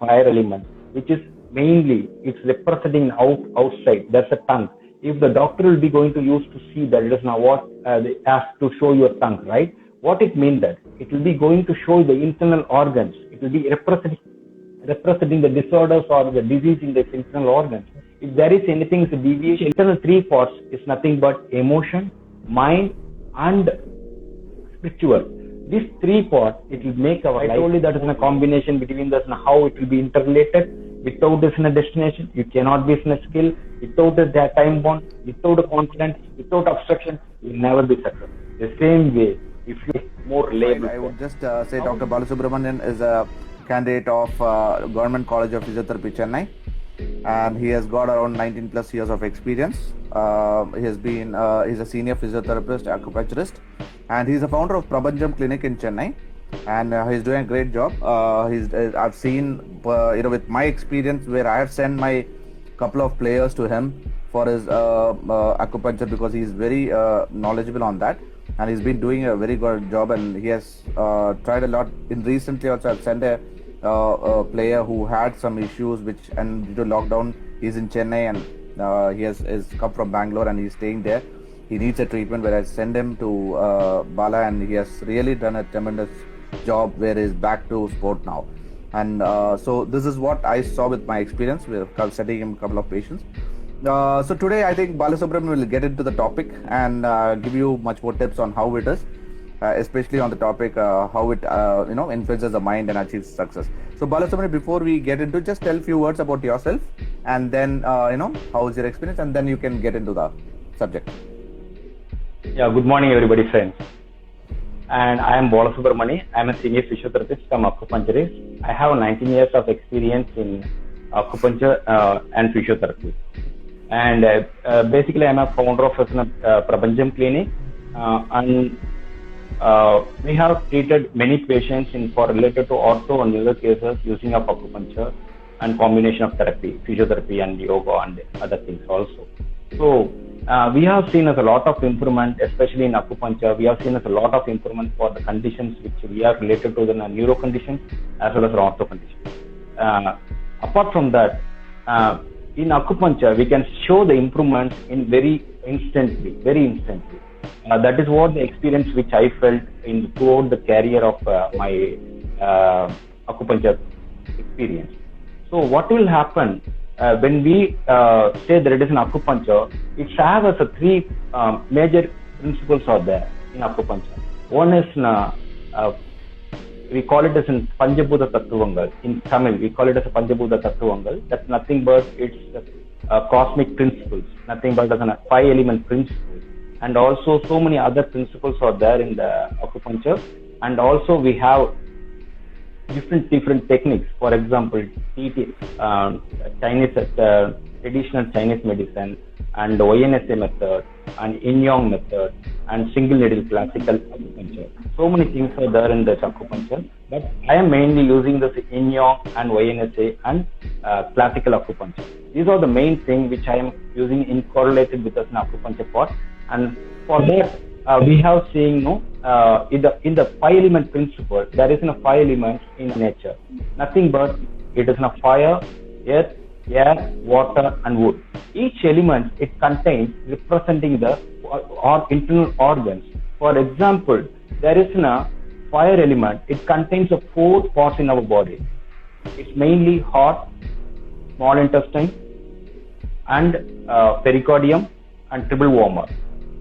fire element, which is mainly it's representing outside. There's a tongue. If the doctor will be going to use to see that it is now what they ask to show your tongue, right? What it means that it will be going to show the internal organs. It will be representing the disorders or the disease in the internal organs. If there is anything, the deviation, internal three parts is nothing but emotion, mind, and spiritual. These three parts, it will make our life. I told you that is a combination between this and how it will be interrelated. Without this in a destination, you cannot be in a skill. Without this, there time bond. Without a confidence, without obstruction, you will never be successful. The same way, if you more label. I would just say Dr. Balasubramanian is a candidate of Government College of Physiotherapy, Chennai, and he has got around 19 plus years of experience. He's a senior physiotherapist, acupuncturist, and he's the founder of Prabhanjam Clinic in Chennai, and he's doing a great job. I've seen with my experience where I have sent my couple of players to him for his acupuncture, because he's very knowledgeable on that, and he's been doing a very good job, and he has tried a lot. In recently also I've sent a player who had some issues and due to lockdown he's in Chennai, and he has come from Bangalore and he's staying there. He needs a treatment where I send him to Bala, and he has really done a tremendous job where he's back to sport now. And so this is what I saw with my experience with setting him a couple of patients. So today I think Balasubramanian will get into the topic and give you much more tips on how it is, especially on the topic how it influences the mind and achieves success. So Balasubramanian, before we get into, just tell a few words about yourself, and then how is your experience, and then you can get into the subject. Yeah, good morning everybody, friends. And I am Balasubramanian. I am a senior physiotherapist from acupuncturist. I have 19 years of experience in acupuncture and physiotherapy. And basically I am a founder of Prabhanjam Clinic, and we have treated many patients for related to ortho and neuro cases using of acupuncture and combination of therapy, physiotherapy and yoga and other things also. So we have seen as a lot of improvement, especially in acupuncture. We have seen as a lot of improvement for the conditions which we are related to the neuro conditions as well as ortho conditions. Apart from that, in acupuncture, we can show the improvements in very instantly. That is what the experience which I felt throughout the career of my acupuncture experience. So what will happen when we say that it is an acupuncture? It has as three major principles are there in acupuncture. One is we call it as in Panjabhuta Tattvangal. In Tamil, we call it as a Panjabhuta Tattvangal. That's nothing but it's cosmic principles, nothing but as a 5-element principle. And also so many other principles are there in the acupuncture. And also we have different techniques. For example, Chinese traditional Chinese medicine, and YNSA method, and Yin-Yang method, and single needle classical acupuncture. So many things are there in the acupuncture, but I am mainly using this Yin-Yang and YNSA and classical acupuncture. These are the main things which I am using in correlated with the acupuncture part. And for that, we have seen in the 5-element principle, there is a 5 elements in nature. Nothing but it is a fire, earth, air, water, and wood. Each element it contains representing the internal organs. For example, there is a fire element. It contains 4 parts in our body. It's mainly heart, small intestine, and pericardium, and triple wormer.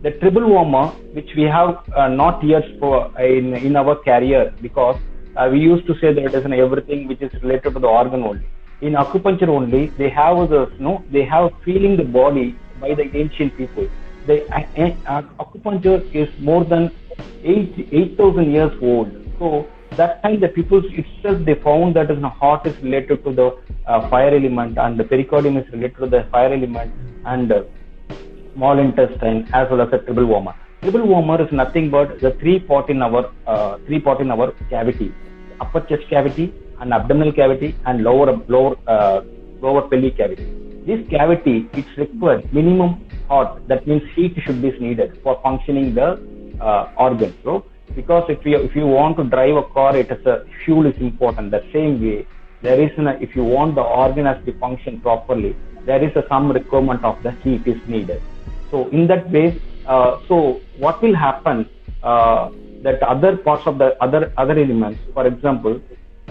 The triple wormer, which we have not yet in our career, because we used to say that it is everything which is related to the organ only. In acupuncture only, they have they have feeling the body by the ancient people. The acupuncture is more than 8,000 years old. So that time the people itself they found that the heart is related to the fire element, and the pericardium is related to the fire element, and small intestine as well as a triple wormer. Triple wormer is nothing but the 3-part in our cavity: upper chest cavity, and abdominal cavity, and lower belly cavity. This cavity, it's required minimum hot. That means heat should be needed for functioning the organ. So because if you want to drive a car, it is fuel is important. The same way there is if you want the organ as to function properly, there is some requirement of the heat is needed. So in that way, so what will happen, that other parts of the other elements, for example,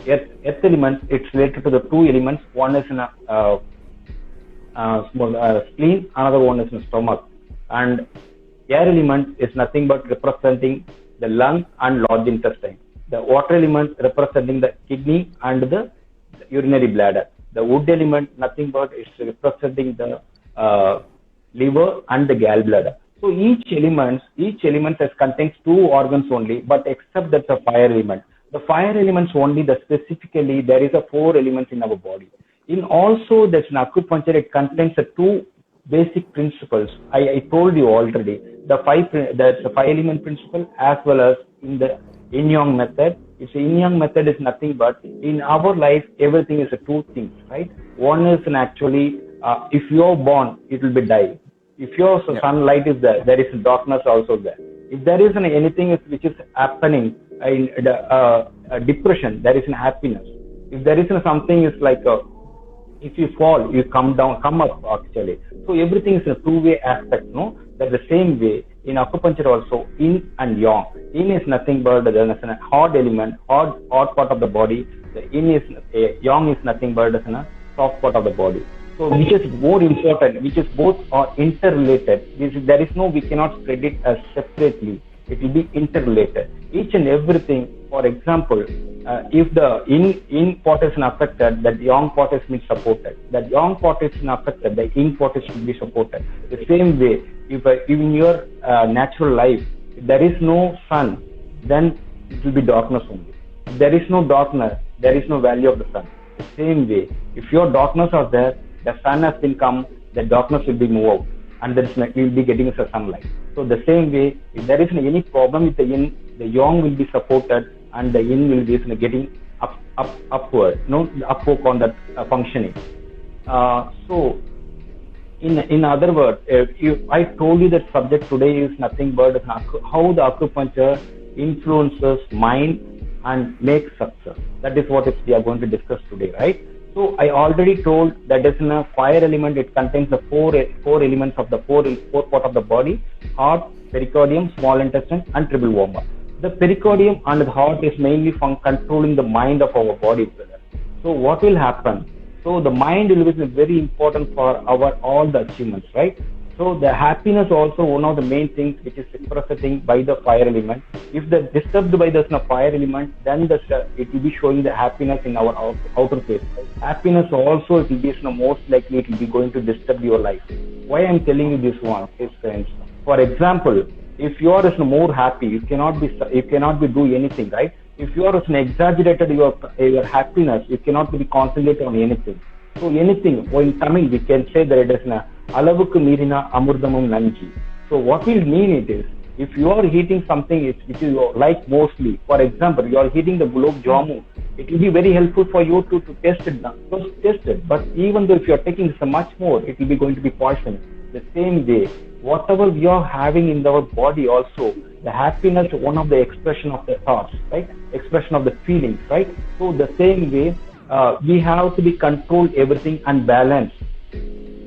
earth element, it's related to the two elements. One is in a spleen, another one is in a stomach, and air element is nothing but representing the lung and large intestine. The water element representing the kidney and the urinary bladder. The wood element nothing but is representing the liver and the gallbladder. So each element contains two organs only, but except that the fire element. The fire elements only, specifically there is a 4 elements in our body. In also that's in acupuncture, it contains the two basic principles. I told you already, the five element principle, as well as in the yin yang method. It's yin yang method is nothing but in our life everything is two things, right? One is actually if you're born, it will be die. If your sunlight is there is darkness also there. If there is anything which is happening in depression, there is happiness. If there is something is like if you fall, you come up actually. So everything is a two-way aspect, no? That the same way in acupuncture also, yin and yang. Yin is nothing but the hard element, hard part of the body. The yang is nothing but the soft part of the body. So which is more important, which is both are interrelated. There is no, we cannot spread it as separately. It will be interrelated. Each and everything, for example, if the yin part is affected, that yang part is being supported. That yang part is affected, the yin part is should be supported. The same way, if in your natural life, if there is no sun, then it will be darkness only. If there is no darkness, there is no value of the sun. The same way, if your darkness are there, the sun has been come, the darkness will be moved out, and then you will be getting the sunlight. So the same way, if there is any problem with the yin, the yang will be supported, and the yin will be getting upward, upward on that functioning. So in other words, I told you that subject today is nothing but how the acupuncture influences mind and makes success. That is what we are going to discuss today, right? So I already told that is in a fire element, it contains the four elements of the four part of the body: heart, pericardium, small intestine, and triple woma. The pericardium and the heart is mainly from controlling the mind of our body, brother. So what will happen? So the mind will be very important for our all the achievements, right? So the happiness also one of the main things which is representing by the fire element. If the disturbed by the fire element, then it will be showing the happiness in our outer face. Happiness also, it will be most likely it will be going to disturb your life. Why I am telling you this one is, friends, for example, if you are more happy, you cannot be do anything, right? If you are exaggerated your happiness, you cannot be concentrated on anything. So anything, in Tamil we can say that it is alavukku meerina amurdamum nanji. So what will mean it is, if you are eating something which you like mostly, for example, you are eating the gulab jamun, it will be very helpful for you to test it. But even though if you are taking so much more, it will be going to be poison. The same way, whatever we are having in our body also, the happiness, one of the expression of the thoughts, right? Expression of the feelings, right? So the same way, we have to be controlled everything and balance.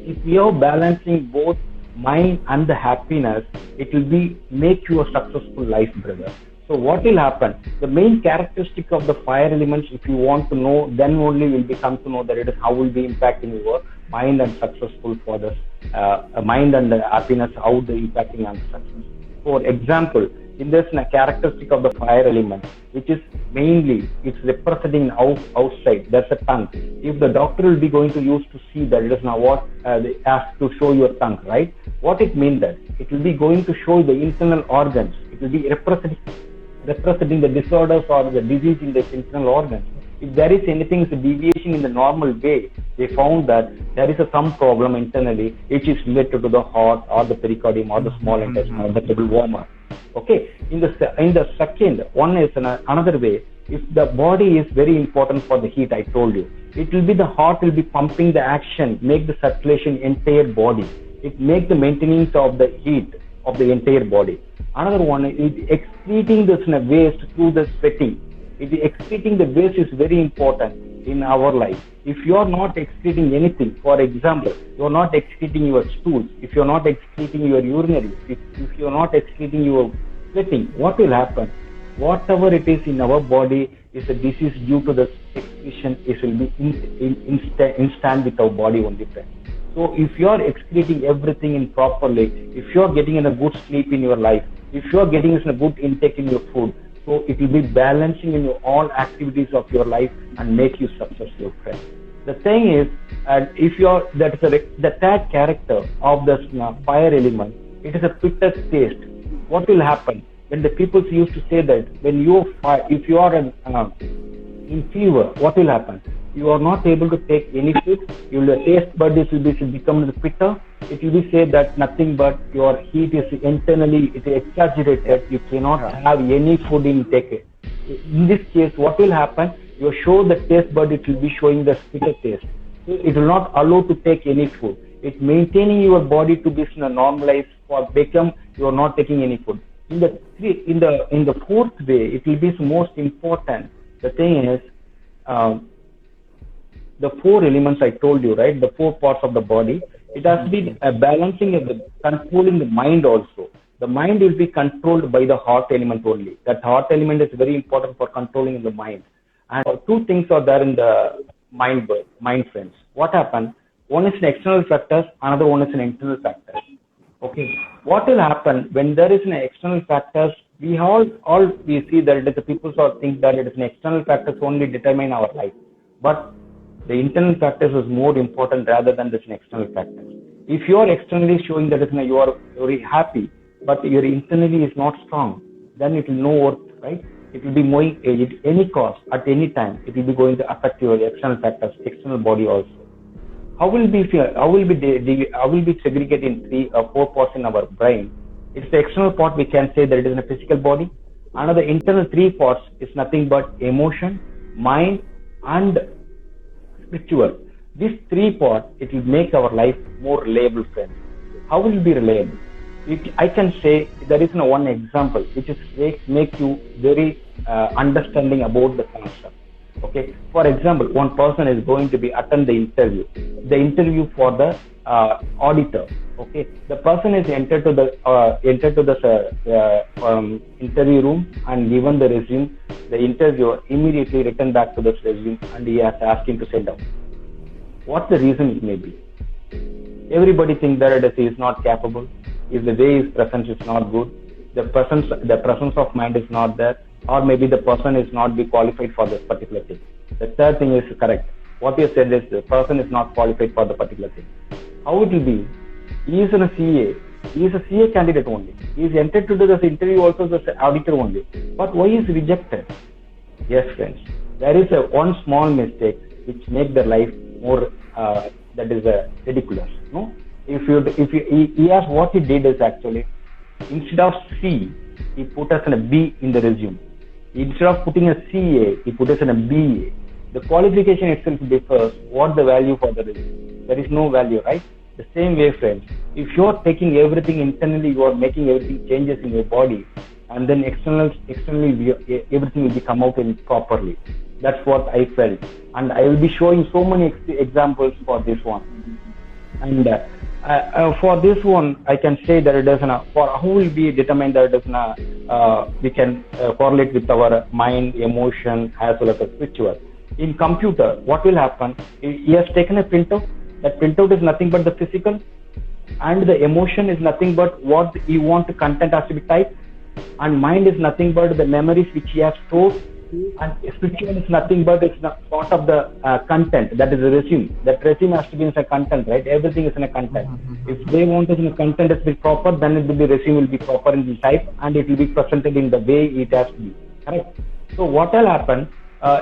If we are balancing both mind and the happiness, it will be make you a successful life, brother. So what will happen? The main characteristic of the fire elements, if you want to know, then only will become to know that it is how will be impacting your mind and successful for the mind and the happiness, how the impacting on success. For example, in this characteristic of the fire element, which is mainly it's representing outside, there's a tongue. If the doctor will be going to use to see that it is now what they ask to show your tongue, right? What it means that it will be going to show the internal organs. It will be representing the disorders or the disease in the internal organs. If there is anything is a deviation in the normal way, they found that there is some problem internally which is related to the heart or the pericardium or the small intestine or the triple woma. Okay, in the second one is another way. If the body is very important for the heat, I told you, it will be the heart will be pumping the action, make the circulation entire body. It make the maintenance of the heat of the entire body. Another one is excreting this waste through the sweating. Excreting the waste is very important in our life. If you are not excreting anything, for example, you are not excreting your stools, if you are not excreting your urinary, if you are not excreting your sweating, what will happen? Whatever it is in our body is a disease due to the excretion. It will be instant with our body only, friend. So if you are excreting everything in properly, if you are getting in a good sleep in your life, if you are getting in a good intake in your food, so it will be balancing in your all activities of your life and make you successful, friend. The thing is, if you are the third character of the fire element, it is a bitter taste. What will happen when the people used to say that when if you are in fever, what will happen? You are not able to take any food. Your taste buds will become bitter. It will be said that nothing but your heat is internally exaggerated. You cannot have any food intake. In this case, what will happen? You show the taste bud, it will be showing the bitter taste. So it will not allow to take any food. It maintaining your body to be normalized for become you are not taking any food. In the fourth way, it will be most important. The thing is, the four elements I told you, right? The four parts of the body. It has to be a balancing and controlling the mind also. The mind will be controlled by the heart element only. That heart element is very important for controlling the mind. And two things are there in the mind friends. What happens? One is an external factors, another one is an internal factor. Okay. What will happen when there is an external factors? We see that the people think that it is an external factors only determine our life, but the internal factors is more important rather than this external factors. If you are externally showing that you are very happy, but your internally is not strong, then it will no work, right? It will be more at any cost, at any time. It will be going to affect your external factors, external body also. How will be segregated in three or four parts in our brain? It's the external part. We can say that it is in a physical body. Another internal three parts is nothing but emotion, mind, and spiritual. These three parts, it will make our life more reliable, friends. How will it be reliable? I can say there is one example which is make you very understanding about the concept. Okay. For example, one person is going to be attend the interview for the auditor. Okay. The person is entered to the interview room and given the resume. The interviewer immediately returned back to the resume and he has asked him to sit down. What the reason it may be? Everybody thinks that he is not capable. If the way his presence is not good, the presence of mind is not there, or maybe the person is not be qualified for this particular thing. The third thing is correct. What you said is the person is not qualified for the particular thing. How it will be? He is a CA. He is a CA candidate only. He is entered to do this interview also as an auditor only. But why is rejected? Yes, friends. There is one small mistake which make their life more that is ridiculous. No. He asked what he did is actually instead of C, he put us in a B in the resume. Instead of putting a CA, he put us in a BA. The qualification itself differs. What the value for the resume? There is no value, right? The same way, friends. If you are taking everything internally, you are making everything changes in your body, and then externally everything will come out in properly. That's what I felt, and I will be showing so many examples for this one. And for this one, I can say that it doesn't. For who will be determined that it doesn't. We can correlate with our mind, emotion, as well as the spiritual. In computer, what will happen? He has taken a printout. That printout is nothing but the physical, and the emotion is nothing but what you want the content has to be typed, and mind is nothing but the memories which he has stored, and spiritual is nothing but it's not part of the content, that is the resume. That resume has to be in a content, right? Everything is in a content. If they want it in a content to be proper, then it will be resume will be proper in the type, and it will be presented in the way it has to be. Correct? So what will happen?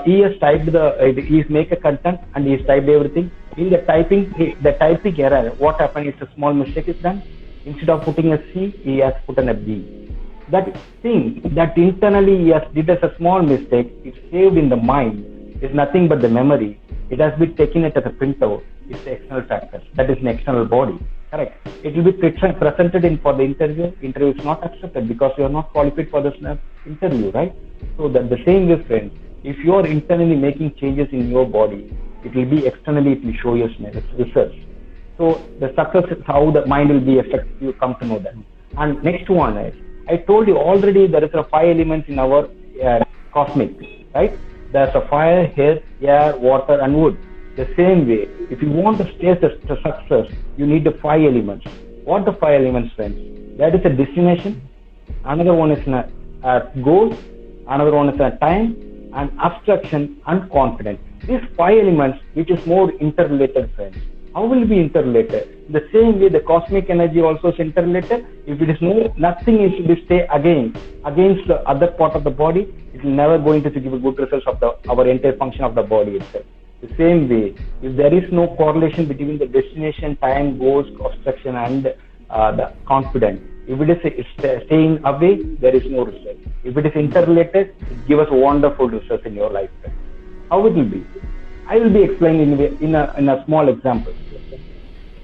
He has typed he's make a content and he's typed everything. In the typing error, what happened is a small mistake is done. Instead of putting a C, he has put in a B. That thing that internally he has did as a small mistake, it's saved in the mind. It's nothing but the memory. It has been taken it as a printout. It's the external factor. That is an external body. Correct. It will be presented in for the interview. Interview is not accepted because you are not qualified for this interview, right? So that the same way, friends. If you are internally making changes in your body, it will be externally. It will show your results. So the success is how the mind will be affected. You come to know that. And next one is, I told you already there is a 5 elements in our cosmic, right? There's a fire, air, water, and wood. The same way, if you want to stay the success, you need the 5 elements. What the 5 elements, friends? That is a destination. Another one is a goal. Another one is a time, and abstraction and confidence. These 5 elements, which is more interrelated, friends. How will it be interrelated? The same way, the cosmic energy also is interrelated. If it is nothing is to be stay against the other part of the body, it will never going to give a good results of our entire function of the body itself. The same way, if there is no correlation between the destination, time, goals, obstruction, and the confidence, if it is staying away, there is no result. If it is interrelated, it gives us wonderful results in your life. How it will be? I will be explaining in a small example.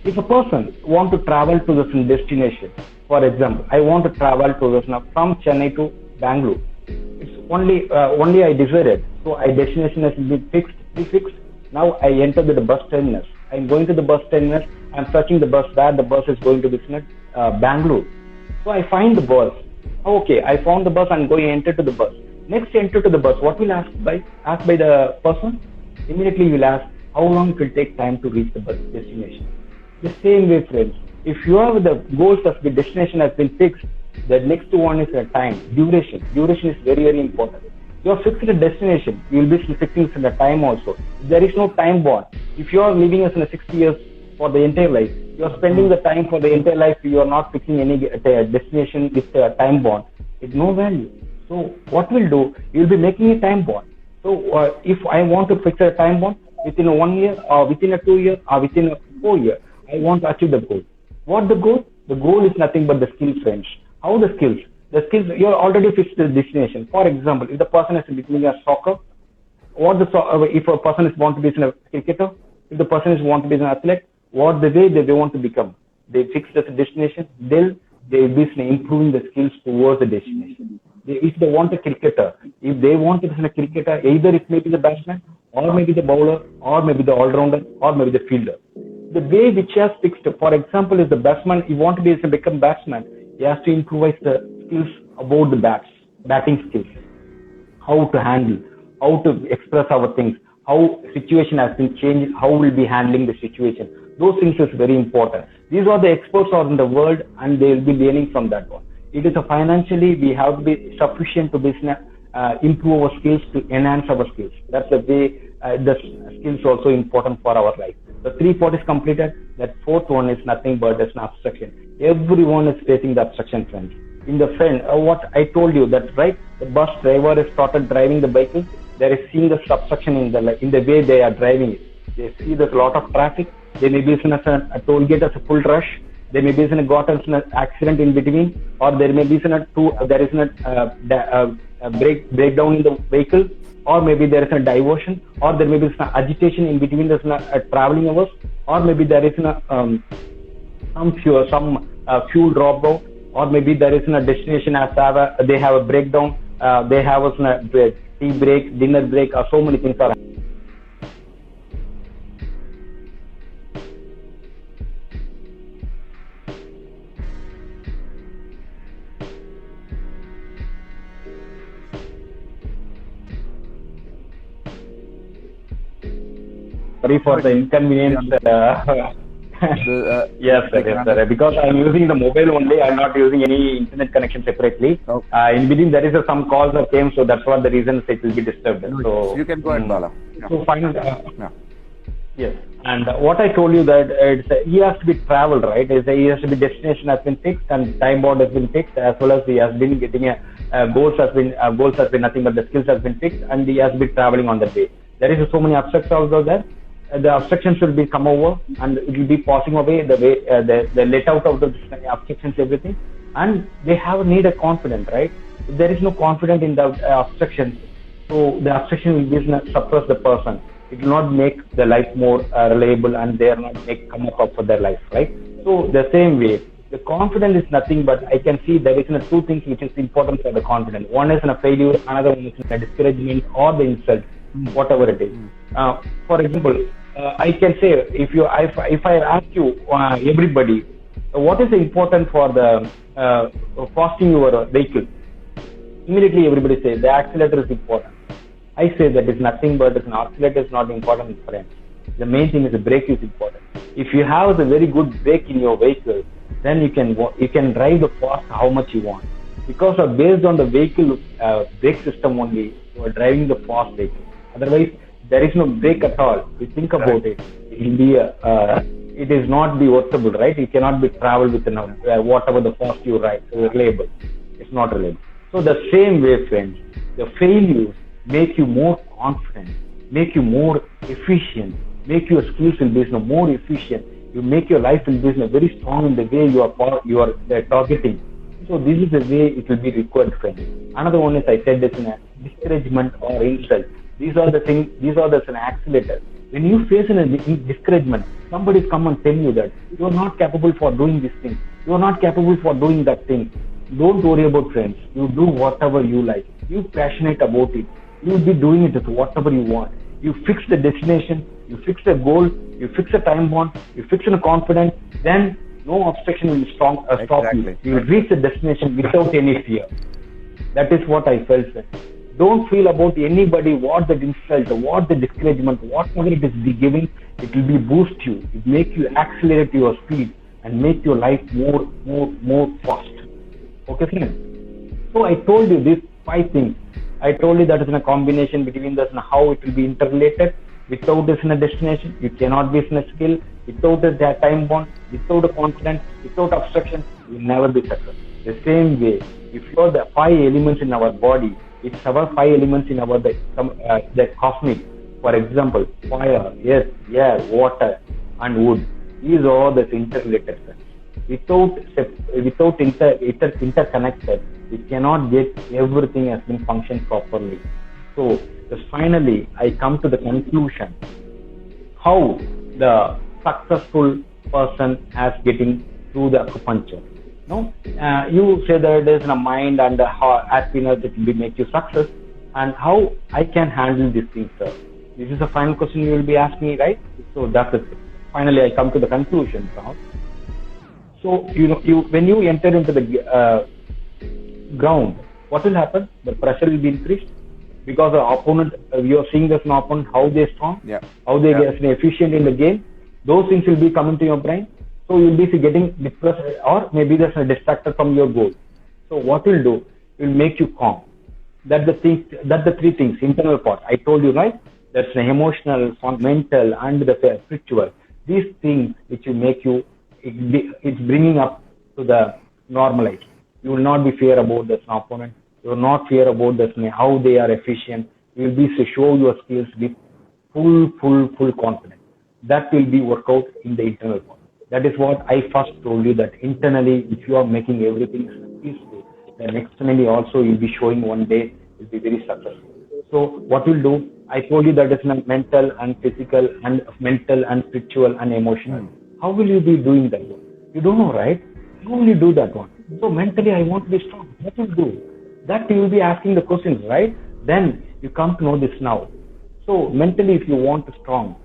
If a person want to travel to this destination, for example, I want to travel to this from Chennai to Bangalore. It's only I decided, so my destination has been fixed. Now I enter the bus terminus. I'm going to the bus terminus. I'm searching the bus where the bus is going to be Bangalore. So I find the bus. Okay, I found the bus. I'm going to enter to the bus. Next, enter to the bus. What will ask by the person? Immediately you will ask how long it will take time to reach the bus destination. The same way, friends. If you have the goals of the destination has been fixed, the next one is a time, duration. Duration is very, very important. You are fixing a destination, you will be fixing the time also. There is no time bond. If you are living as in 60 years for the entire life, you are spending the time for the entire life, you are not fixing any destination with a time bond. It's no value. So what we'll do, you will be making a time bond. So if I want to fix a time bond within a 1 year or within a 2 year or within a 4 year, I want to achieve the goal. What the goal? The goal is nothing but the skills, friends. How the skills? The skills, you are already fixed the destination. For example, if the person is becoming a soccer, if a person is want to be a cricketer, if the person is want to be an athlete, what the way they want to become? They fix the destination, they'll be improving the skills towards the destination. If they want a cricketer, if they want to be a cricketer, either it may be the batsman, or maybe the bowler, or maybe the all-rounder, or maybe the fielder. The way which has fixed, for example, is the batsman, you want to become batsman, he has to improvise the skills about the batting skills, how to handle, how to express our things, how situation has been changed, how we'll be handling the situation. Those things is very important. These are the experts are in the world and they will be learning from that one. It is financially, we have to be sufficient to improve our skills, to enhance our skills. That's the way the skills also important for our life. The 3 part is completed. That 4th one is nothing but an abstraction. Everyone is facing the abstraction, friends. In the friend, what I told you, that's right. The bus driver has started driving the vehicle. They are seeing the obstruction in the way they are driving it. They see there's a lot of traffic. They may be in a toll gate as a full rush. There may be got an accident in between, or there may be a breakdown in the vehicle, or maybe there is a diversion, or there may be some agitation in between the traveling hours, or maybe there is some fuel drop out, or maybe there is a destination they have a breakdown, they have a tea break, dinner break, or so many things are. Sorry for the inconvenience. Yes, sir. Because I'm using the mobile only, I'm not using any internet connection separately. Okay. In between, there is some calls that came, so that's what the reason it will be disturbed. No, so you can go ahead, Bala. Yeah. So final. Yes, and what I told you that he has to be traveled, right? He has to be destination has been fixed and time bound has been fixed, as well as he has been getting goals has been nothing but the skills has been fixed, and he has been traveling on the way. There is so many obstacles also there. The obstructions will be come over and it will be passing away the way the let out of the obstructions, everything, and they have need a confidence, right? If there is no confidence in the obstruction, so the obstruction will be suppress the person. It will not make the life more reliable, and they are not come up for their life, right? So the same way, the confidence is nothing but I can see there is two things which is important for the confidence. One is in a failure, another one is in a discouragement or the insult, whatever it is. For example, I can say if I ask you everybody, what is important for the costing your vehicle? Immediately everybody says the accelerator is important. I say that is nothing but an accelerator is not important, friends. The main thing is the brake is important. If you have a very good brake in your vehicle, then you can drive the fast how much you want. Because based on the vehicle brake system only, you are driving the fast vehicle. Otherwise, there is no brake at all. If you think about it, it will be it is not be workable, right? You cannot be travel with whatever the fast you ride reliable. It's not reliable. So the same way, friends, the failures make you more confident, make you more efficient, make your skills in business more efficient. You make your life in business very strong in the way you are targeting. So this is the way it will be required, friends. Another one is I said this in a discouragement or insult. These are the things. These are the accelerators. When you face a discouragement, somebody come and tell you that you are not capable for doing this thing. You are not capable for doing that thing. Don't worry about, friends. You do whatever you like. You passionate about it. You will be doing it with whatever you want. You fix the destination. You fix the goal. You fix a time bond. You fix a confidence. Then no obstruction will stop you. You will reach the destination without any fear. That is what I felt, friends. Don't feel about anybody, what the insult, what the discouragement, whatever it is be giving, it will be boost you. It make you accelerate your speed and make your life more fast. Okay, friends? So I told you these 5 things. I told you that is in a combination between this and how it will be interrelated. Without this in a destination, you cannot be in a skill. Without this time bond, without a confidence, without obstruction, you will never be successful. The same way, if you are the 5 elements in our body, it's our 5 elements in our the cosmic. For example, fire, earth, air, water, and wood. These are all the interrelated. Without interconnected, we cannot get everything has been functioned properly. So finally, I come to the conclusion how the successful person has getting through the acupuncture. No, you say that it is in a mind and happiness it will make you success, and how I can handle these things, sir. This is the final question you will be asking me, right? So that's it. Finally, I come to the conclusion now. So when you enter into the ground, what will happen? The pressure will be increased because the opponent, you are seeing this opponent how they strong, how they get efficient in the game. Those things will be coming to your brain. So you'll be getting depressed or maybe there's a distracted from your goal. So what will do? It will make you calm. That's the 3 things, internal part. I told you, right? That's the emotional, mental, and the spiritual. These things which will make you, it's bringing up to the normalized. You will not be fear about the opponent. You will not fear about how they are efficient. You will be to show your skills with full confidence. That will be work out in the internal part. That is what I first told you, that internally, if you are making everything peaceful, then externally also you'll be showing one day you'll be very successful. So what we'll do, I told you that it's mental and physical and mental and spiritual and emotional. How will you be doing that one? You don't know, right? How will you do that one? So mentally, I want to be strong. What will you do? That you will be asking the questions, right? Then you come to know this now. So mentally, if you want to be strong,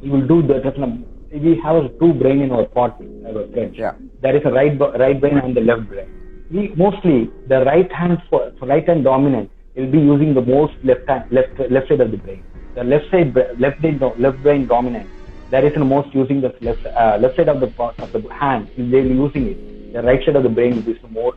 you will do that. We have 2 brain in our body, our friends. There is a right brain and the left brain. We mostly the right hand dominant will be using the most left side of the brain. The left brain dominant. There is the most using the left side of the hand. They will be using it. The right side of the brain will be more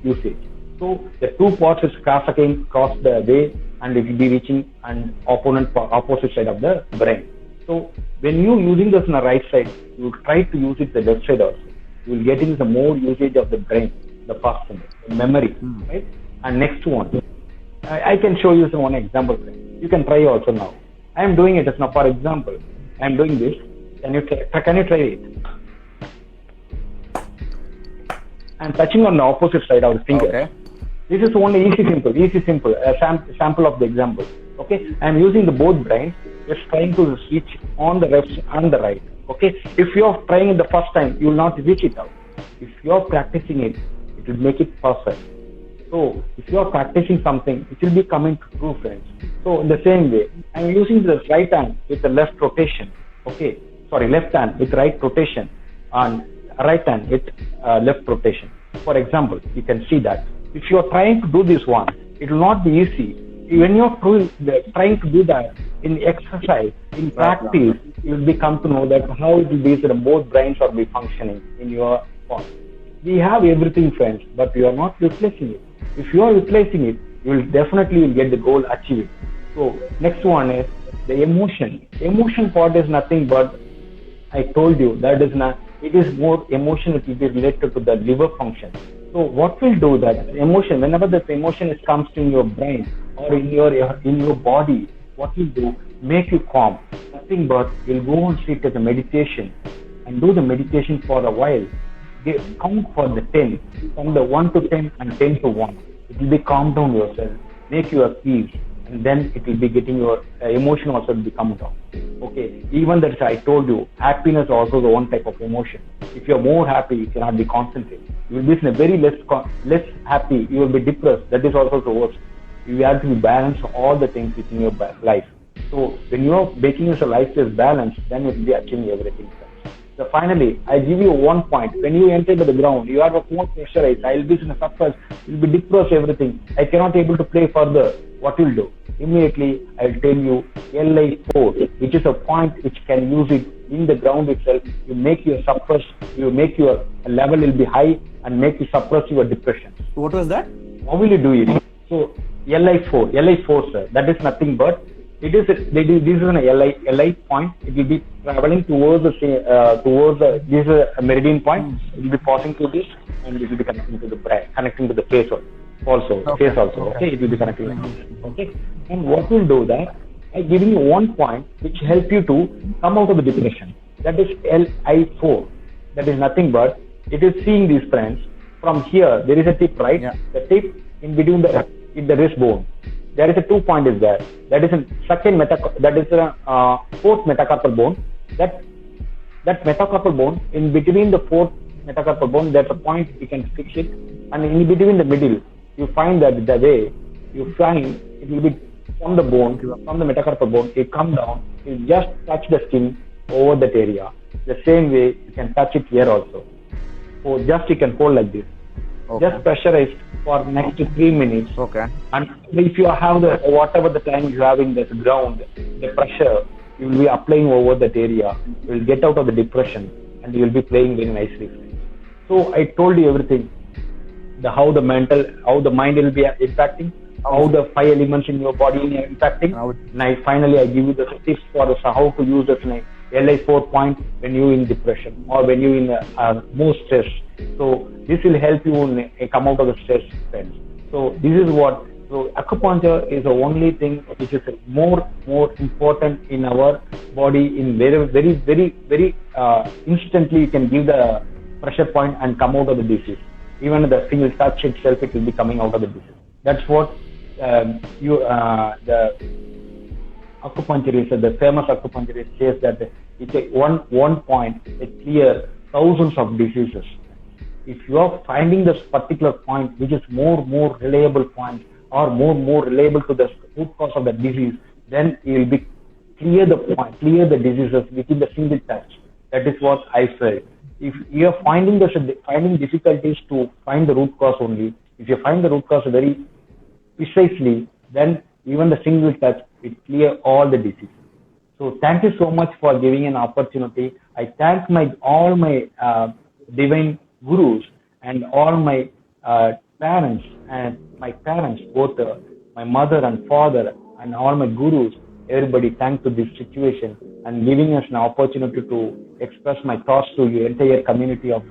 usage. So the 2 parts is cross the way, and it will be reaching an opposite side of the brain. So when you using this on the right side, you try to use it the left side also. You will getting the more usage of the brain, the first one, the memory, right? And next one, I can show you one example. You can try also now. I am doing it as now. For example, I am doing this. Can you try it? I am touching on the opposite side of the finger. Okay. This is only easy simple. A sample of the example. Okay, I am using the both brains. Just trying to switch on the left and the right. Okay, if you are trying it the first time, you will not reach it out. If you are practicing it, it will make it perfect. So if you are practicing something, it will be coming true, friends. So in the same way, I am using the right hand with the left rotation. Okay, sorry, left hand with right rotation and right hand with left rotation. For example, you can see that if you are trying to do this one, it will not be easy. When you are trying to do that in exercise, in practice, you will become to know that how it will be so that both brains are be functioning in your body. We have everything, friends, but we are not utilizing it. If you are utilizing it, you will definitely get the goal achieved. So next one is the emotion. Emotion part is nothing but I told you that is not. It is more emotion. It will be related to the liver function. So what will do that emotion? Whenever that emotion comes to your brain or in your body, what will do? Make you calm. Nothing but you'll go and sit as a meditation and do the meditation for a while. Count for the 10, from the 1 to 10 and 10 to 1. It will be calm down yourself, make you a peace, and then it will be getting your emotion also will be come down. Okay, even that I told you, happiness also the one type of emotion. If you are more happy, you cannot be concentrated. You will be very less happy. You will be depressed. That is also the worst. You have to be balanced all the things within your life. So when you are making your life is balanced, then you will be achieving everything. So finally, I give you 1 point. When you enter to the ground, you are more pressurized. I will be in a suppressed. You will be depressed. Everything. I cannot able to play further. What will do? Immediately, I will tell you LI4, which is a point which can use it in the ground itself. You make your suppress. You make your level will be high and make you suppress your depression. What was that? How will you do it? So LI4, sir. That is nothing but. This is an LI point. It will be traveling towards this is a meridian point. It will be passing through this, and it will be connecting to the brain, connecting to the face also. Okay, it will be connecting. Okay, and what will do that? I giving you 1 point which help you to come out of the depression. That is LI4. That is nothing but it is seeing these friends from here. There is a tip, right? Yeah. The tip in between the wrist bone. There is a 2 point is there. That is a fourth metacarpal bone. That metacarpal bone, in between the fourth metacarpal bone, there's a point you can fix it, and in between the middle, you find that the way you find it will be from the bone, from the metacarpal bone, you come down, you just touch the skin over that area. The same way you can touch it here also. So just you can hold like this. Okay. Just pressurize for next 3 minutes. Okay. And if you have whatever the time you have in the ground, the pressure, you will be applying over that area. You will get out of the depression and you will be playing very nicely. So I told you everything. How the mind will be impacting, how the 5 elements in your body are impacting. And finally I give you the tips for how to use the LI4 point when you in depression or when you in more stress. So this will help you come out of the stress, friends. So this is what. So acupuncture is the only thing which is more important in our body. In very instantly you can give the pressure point and come out of the disease. Even the single touch itself, it will be coming out of the disease. That's what the acupuncturist, the famous acupuncturist says that it's a one point, it clear thousands of diseases. If you are finding this particular point, which is more reliable point or more reliable to the root cause of the disease, then you will be clear the diseases within the single touch. That is what I felt. If you are finding difficulties to find the root cause only, if you find the root cause very precisely, then even the single touch will clear all the diseases. So thank you so much for giving an opportunity. I thank all my divine gurus and all my parents, both my mother and father and all my gurus, everybody thanks to this situation and giving us an opportunity to express my thoughts to the entire community of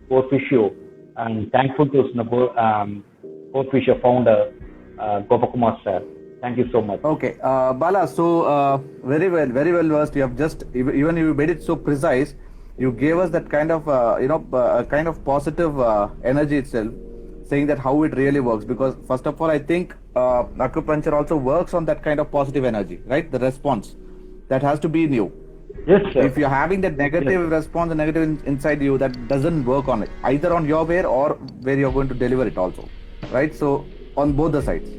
Core-Physio, and thankful to Core-Physio founder Gopakumar sir. Thank you so much. Okay, Bala, so very well versed. You have just, even you made it so precise, you gave us that kind of kind of positive energy itself, saying that how it really works. Because first of all, I think acupuncture also works on that kind of positive energy, right? The response that has to be new. Yes, sir. If you're having that negative response and negative inside you, that doesn't work on it, either on your way or where you're going to deliver it also, right? So on both the sides.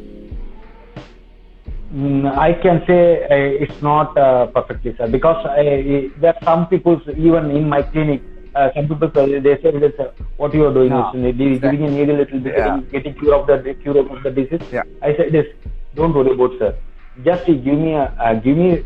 I can say it's not perfectly, sir, because there are some people, even in my clinic, some people they say this, what you are doing No. is giving a needle, little bit, Yeah. getting cure of the disease. Yeah. I said this, don't worry about, sir. Just give me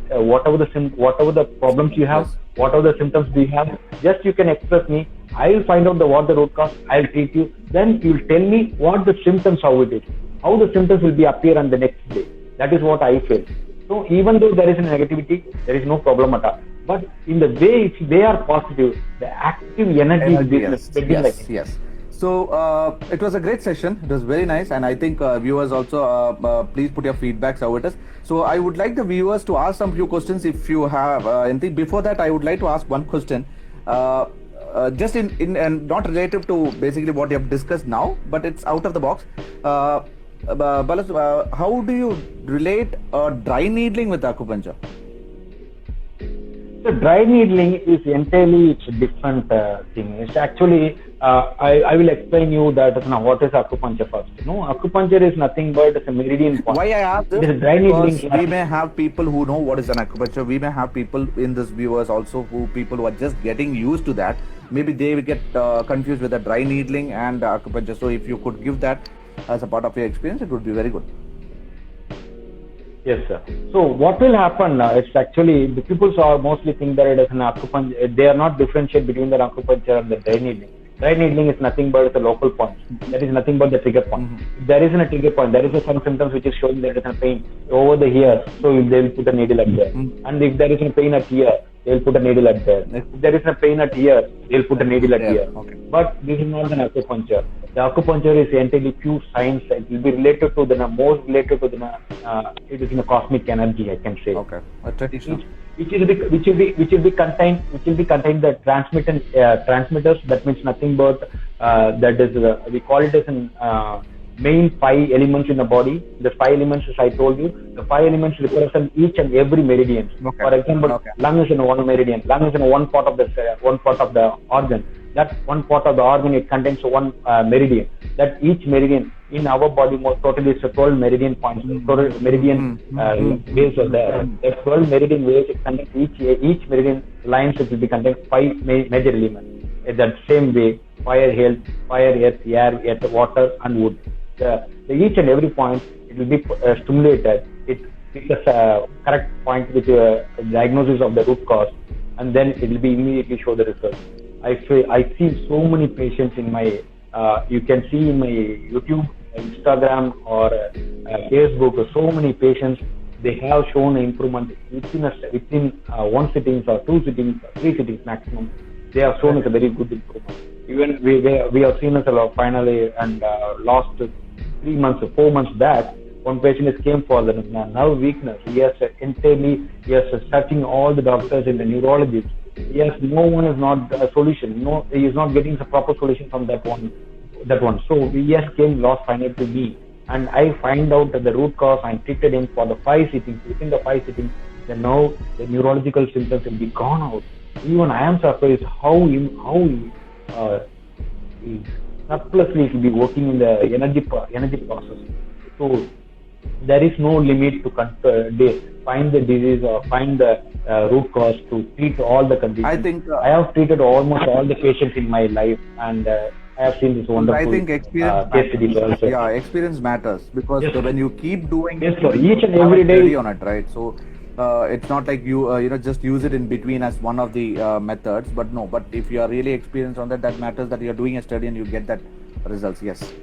whatever the problems you have, Yes. whatever the symptoms do you have. Just you can express me. I will find out what the root cause. I'll treat you. Then you will tell me what the symptoms, how it is, how the symptoms will be appear on the next day. That is what I feel. So even though there is a negativity, there is no problem at all. But in the way, if they are positive, the active energy will be spreading like it. Yes. So it was a great session. It was very nice, and I think viewers also please put your feedbacks how it is. So I would like the viewers to ask some few questions if you have anything. Before that, I would like to ask one question. Just in and not related to basically what you have discussed now, but it's out of the box. Balas, how do you relate dry needling with acupuncture? So dry needling is entirely it's a different thing. It's actually I will explain you that what is acupuncture first. Acupuncture is nothing but it's a meridian point. Why I ask this? It is dry needling. Because we may have people who know what is an acupuncture. We may have people in this viewers also who are just getting used to that. Maybe they will get confused with the dry needling and acupuncture. So if you could give that as a part of your experience, it would be very good. Yes, sir. So what will happen? It's actually the people are mostly think that it is an acupuncture. They are not differentiate between the acupuncture and the dry needling. Dry needling is nothing but the local point. That is nothing but the trigger point. If there isn't a trigger point, there is some symptoms which is showing that there is a pain over the ear, so they will put a needle at there. And if there is a pain at ear, they will put a needle at there. If there is a pain at ear, they will put a needle at ear. Okay. But this is not an acupuncture. The acupuncture is entirely pure science. It will be related to most related to it is in a cosmic energy, I can say. Okay. A traditional. Which will be contained the transmitters. That means nothing but that is we call it as an main 5 elements in the body. The 5 elements, as I told you, the 5 elements represent each and every meridian. Okay. For example, lung is in one meridian. Lung is in one part of the organ. That one part of the organ, it contains one meridian. That each meridian in our body totally is 12 meridian points. 12 meridian waves are there. That 12 meridian waves, it contains each meridian lines, it will be contain 5 major elements. In that same way, fire, earth, air, water, and wood. Each and every point, it will be stimulated. It is a correct point with diagnosis of the root cause, and then it will be immediately show the result. I see so many patients in my, you can see in my YouTube, Instagram, or Facebook, so many patients, they have shown improvement within one sitting or 2 sittings, 3 sittings maximum. They have shown us a very good improvement. Even we have seen us finally, and last 3 months, 4 months back, one patient came for the nerve weakness. He has searching all the doctors in the neurologist. Yes, no one is not a solution. No, he is not getting the proper solution from that one. So he came last finally to me, and I find out that the root cause. I treated him for the 5 sittings. Within the 5 sittings, the neurological symptoms will be gone out. Even I am surprised how surplusly it will be working in the energy process. So there is no limit to find the disease or find the root cause to treat all the conditions. I think I have treated almost all the patients in my life, and I have seen this wonderful I think experience case studies also. Yeah, experience matters, because when you keep doing Yes, it, sir. you Each and have every a day. theory on it, right? So it's not like you just use it in between as one of the methods, but no. But if you are really experienced on that matters that you are doing a study and you get that results. Yes.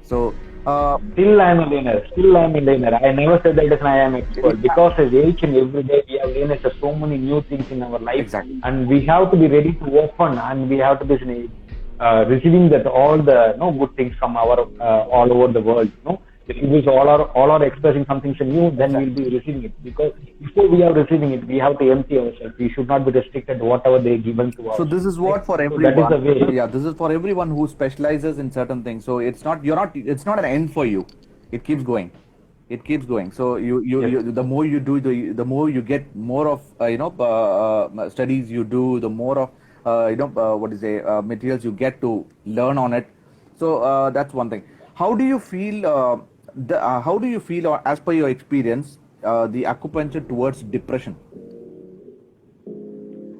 So Still I am a learner. I never said that I am expert, because each and every day we have learned so many new things in our life. Exactly. And we have to be ready to open, and we have to be receiving that all the good things from our all over the world. If we all are expressing something new, then we will be receiving it. Because before we are receiving it, we have to empty ourselves. We should not be restricted to whatever they given to us. So this is what for everyone. That is the way. Yeah, this is for everyone who specializes in certain things. So it's not an end for you. It keeps going. It keeps going. So Yes. the more you do, the more you get more of studies you do, the more of materials you get to learn on it. So that's one thing. How do you feel? How do you feel, or as per your experience, the acupuncture towards depression?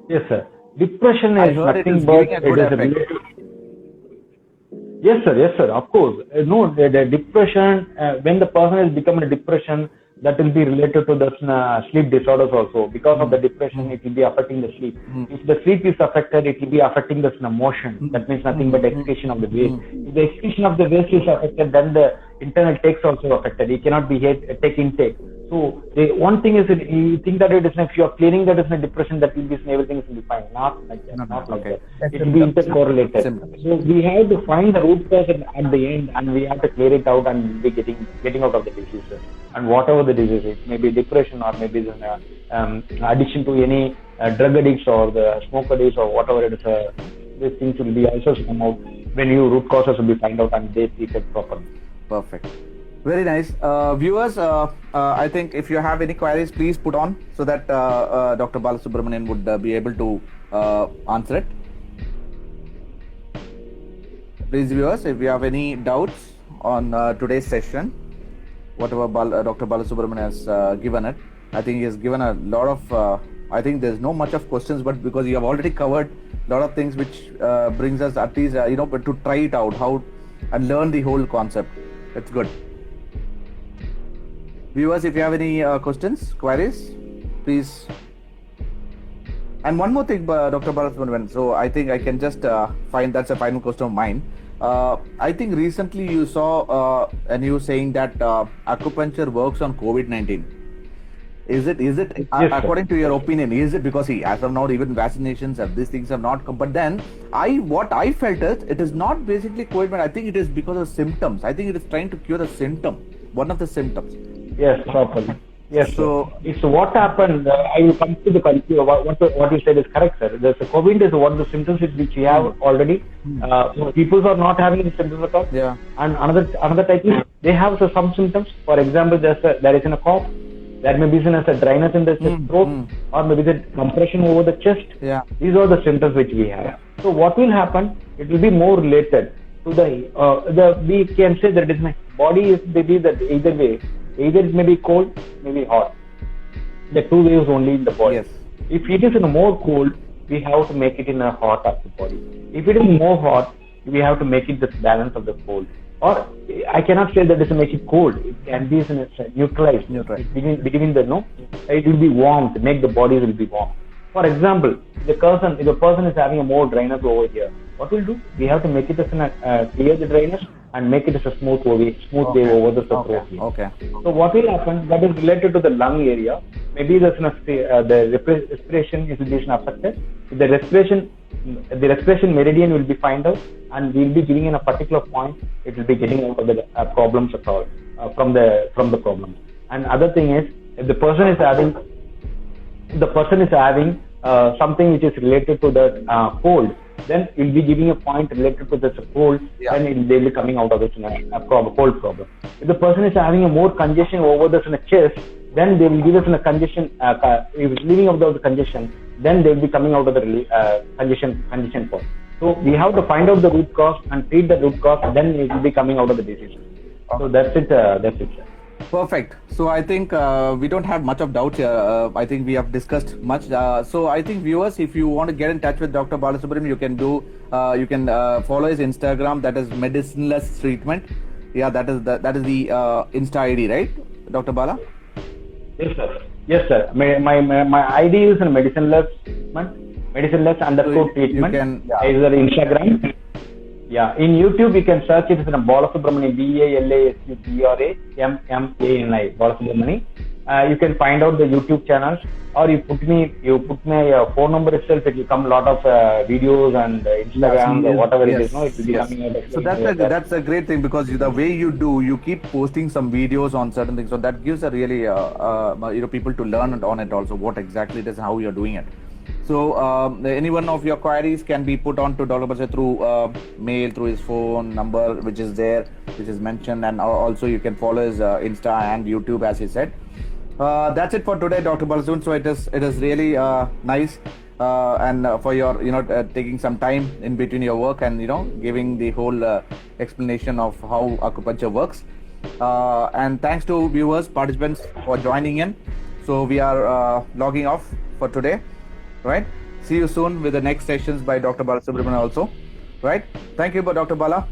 Yes, sir. Depression I is heard it is nothing but giving a it good is effect. related. Yes, sir. Yes, sir. Of course. No, the depression, when the person has become a depression, that will be related to the sleep disorders also. Because of the depression, it will be affecting the sleep. If the sleep is affected, it will be affecting the motion. That means nothing but excretion of the waste. If the excretion of the waste is affected, then the internal takes also affected. It cannot be take intake. So the one thing is, you think that it is if you are clearing that is a depression, that will be everything will be fine. Not like that. Not like Okay. that. It will be intercorrelated. Symptoms. So we have to find the root cause at the end, and we have to clear it out and be getting out of the diseases. And whatever the disease is, maybe depression or maybe addiction to any drug addicts or the smoke addicts or whatever it is, these things will be also come out when you root causes will be find out and they treated properly. Perfect. Very nice. Viewers, I think if you have any queries, please put on so that Dr. Balasubramanian would be able to answer it. Please, viewers, if you have any doubts on today's session, whatever Dr. Balasubramanian has given it, I think he has given a lot of, I think there's no much of questions, but because you have already covered a lot of things which brings us at least, but to try it out, and learn the whole concept. It's good. Viewers, if you have any questions, queries, please. And one more thing, Dr. Balasubramanian. So I think I can just find that's a final question of mine. I think recently you saw a news saying that acupuncture works on COVID-19. Is it Yes, according to your opinion? Is it because as of now even vaccinations and these things have not come? But then what I felt is it is not basically COVID. I think it is because of symptoms. I think it is trying to cure a symptom, one of the symptoms. Yes, properly. Yes. So it's what happened. I will come to the conclusion. What you said is correct, sir. The COVID is one of the symptoms which we have already. So people are not having the symptoms at all. Yeah. And another type is they have some symptoms. For example, there is a cough. There may be a dryness in the throat, or maybe the compression over the chest. Yeah. These are the symptoms which we have. So what will happen? It will be more related to the we can say that it is my body is maybe that either way. Either it may be cold, maybe hot. The two ways only in the body. Yes. If it is in a more cold, we have to make it in a hot of the body. If it is more hot, we have to make it the balance of the cold. Or I cannot say that it make it cold. It can be neutralized. Between the it will be warm to make the body will be warm. For example, if the person is having a more dryness over here, what we'll do? We have to make it as clear the dryness and make it as a smooth wave over the throat. Okay. So what will happen? That is related to the lung area. Maybe the respiration is being affected. The respiration meridian will be found out, and we will be giving in a particular point. It will be getting out of the problems at all from the problems. And other thing is, if the person is having something which is related to the cold, then we'll be giving a point related to the cold, then they'll be coming out of it in a cold problem. If the person is having a more congestion over the chest, then they will give us a congestion, if leaving out of the congestion, then they will be coming out of the congestion point. So we have to find out the root cause and treat the root cause, then it will be coming out of the disease. So that's it, sir. Perfect. So I think we don't have much of doubts here. I think we have discussed much. So I think viewers, if you want to get in touch with Dr. Balasubramanian, you can follow his Instagram. That is Medicineless Treatment. Yeah, that is the Insta ID, right, Dr. Bala? Yes, sir. Yes, sir. My ID is Medicineless _ treatment. Either Instagram. Yeah, in YouTube you can search it as Balasubramani, Balasubramani, Balasubramani. You can find out the YouTube channels, or you put my phone number itself. It will come a lot of videos and Instagram or whatever it is. No, it will be coming out. So that's a great thing, because the way you keep posting some videos on certain things, so that gives a really people to learn on it also what exactly it is and how you're doing it. So any one of your queries can be put on to Dr. Balsa through mail, through his phone number, which is there, which is mentioned, and also you can follow his Insta and YouTube, as he said. That's it for today, Dr. Balsoon. So it is really nice and for your taking some time in between your work and giving the whole explanation of how acupuncture works. And thanks to viewers, participants for joining in. So we are logging off for today. Right. See you soon with the next sessions by Dr. Bala Subramanian also. Right. Thank you, Dr. Bala.